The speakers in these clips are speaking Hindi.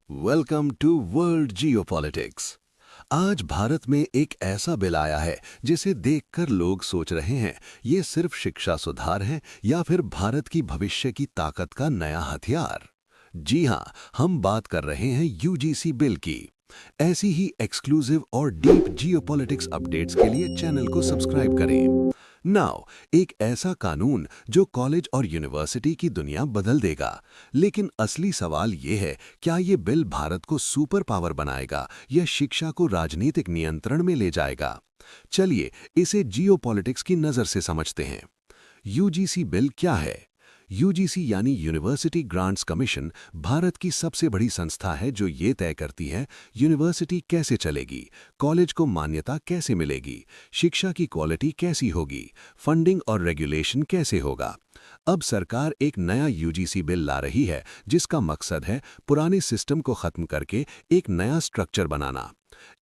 Welcome to world geopolitics. आज भारत में एक ऐसा बिल आया है जिसे देखकर लोग सोच रहे हैं ये सिर्फ शिक्षा सुधार है या फिर भारत की भविष्य की ताकत का नया हथियार। जी हां, हम बात कर रहे हैं यूजीसी बिल की। ऐसी ही एक्सक्लूसिव और डीप जियोपॉलिटिक्स अपडेट्स के लिए चैनल को सब्सक्राइब करें। नाउ, एक ऐसा कानून जो कॉलेज और यूनिवर्सिटी की दुनिया बदल देगा। लेकिन असली सवाल ये है, क्या ये बिल भारत को सुपर पावर बनाएगा या शिक्षा को राजनीतिक नियंत्रण में ले जाएगा? चलिए इसे जियोपॉलिटिक्स की नज़र से समझते हैं। यूजीसी बिल क्या है? यूजीसी यानी यूनिवर्सिटी ग्रांट्स कमीशन भारत की सबसे बड़ी संस्था है जो ये तय करती है यूनिवर्सिटी कैसे चलेगी, कॉलेज को मान्यता कैसे मिलेगी, शिक्षा की क्वालिटी कैसी होगी, फंडिंग और रेगुलेशन कैसे होगा। अब सरकार एक नया यूजीसी बिल ला रही है जिसका मकसद है पुराने सिस्टम को खत्म करके एक नया स्ट्रक्चर बनाना।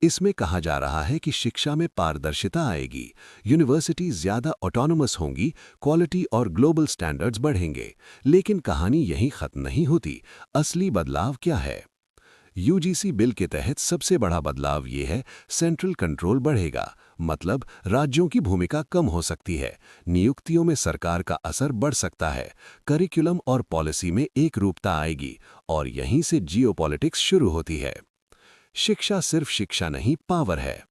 इसमें कहा जा रहा है कि शिक्षा में पारदर्शिता आएगी, यूनिवर्सिटी ज्यादा ऑटोनोमस होंगी, क्वालिटी और ग्लोबल स्टैंडर्ड्स बढ़ेंगे। लेकिन कहानी यहीं खत्म नहीं होती। असली बदलाव क्या है? यूजीसी बिल के तहत सबसे बड़ा बदलाव ये है, सेंट्रल कंट्रोल बढ़ेगा। मतलब राज्यों की भूमिका कम हो सकती है, नियुक्तियों में सरकार का असर बढ़ सकता है, करिकुलम और पॉलिसी में एक रूपता आएगी और यहीं से जियोपॉलिटिक्स शुरू होती है। शिक्षा सिर्फ शिक्षा नहीं, पावर है।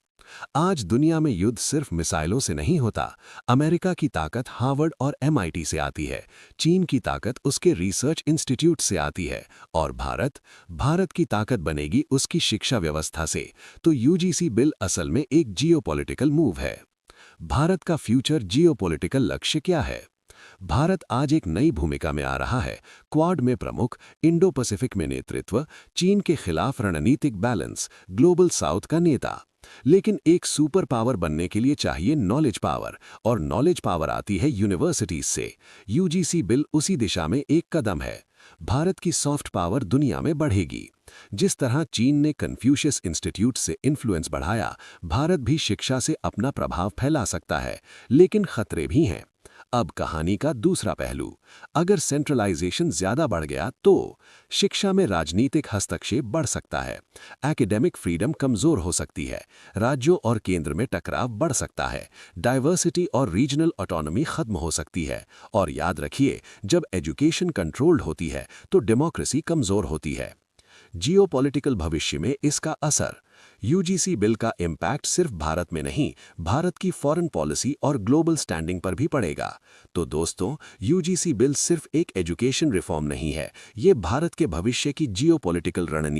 आज दुनिया में युद्ध सिर्फ मिसाइलों से नहीं होता। अमेरिका की ताकत हार्वर्ड और एमआईटी से आती है, चीन की ताकत उसके रिसर्च इंस्टीट्यूट से आती है और भारत की ताकत बनेगी उसकी शिक्षा व्यवस्था से। तो यूजीसी बिल असल में एक जियोपॉलिटिकल मूव है। भारत का फ्यूचर जियोपॉलिटिकल लक्ष्य क्या है? भारत आज एक नई भूमिका में आ रहा है। क्वाड में प्रमुख, इंडो पैसिफिक में नेतृत्व, चीन के खिलाफ रणनीतिक बैलेंस, ग्लोबल साउथ का नेता। लेकिन एक सुपर पावर बनने के लिए चाहिए नॉलेज पावर, और नॉलेज पावर आती है यूनिवर्सिटीज से। यूजीसी बिल उसी दिशा में एक कदम है। भारत की सॉफ्ट पावर दुनिया में बढ़ेगी। जिस तरह चीन ने कन्फ्यूशियस इंस्टीट्यूट से इन्फ्लुएंस बढ़ाया, भारत भी शिक्षा से अपना प्रभाव फैला सकता है। लेकिन खतरे भी हैं। अब कहानी का दूसरा पहलू, अगर सेंट्रलाइजेशन ज्यादा बढ़ गया तो शिक्षा में राजनीतिक हस्तक्षेप बढ़ सकता है, एकेडमिक फ्रीडम कमजोर हो सकती है, राज्यों और केंद्र में टकराव बढ़ सकता है, डाइवर्सिटी और रीजनल ऑटोनॉमी खत्म हो सकती है। और याद रखिए, जब एजुकेशन कंट्रोल्ड होती है तो डेमोक्रेसी कमजोर होती है। जियोपॉलिटिकल भविष्य में इसका असर, यूजीसी बिल का इम्पैक्ट सिर्फ भारत में नहीं, भारत की फॉरेन पॉलिसी और ग्लोबल स्टैंडिंग पर भी पड़ेगा। तो दोस्तों, यूजीसी बिल सिर्फ एक एजुकेशन रिफॉर्म नहीं है, ये भारत के भविष्य की जियोपॉलिटिकल रणनीति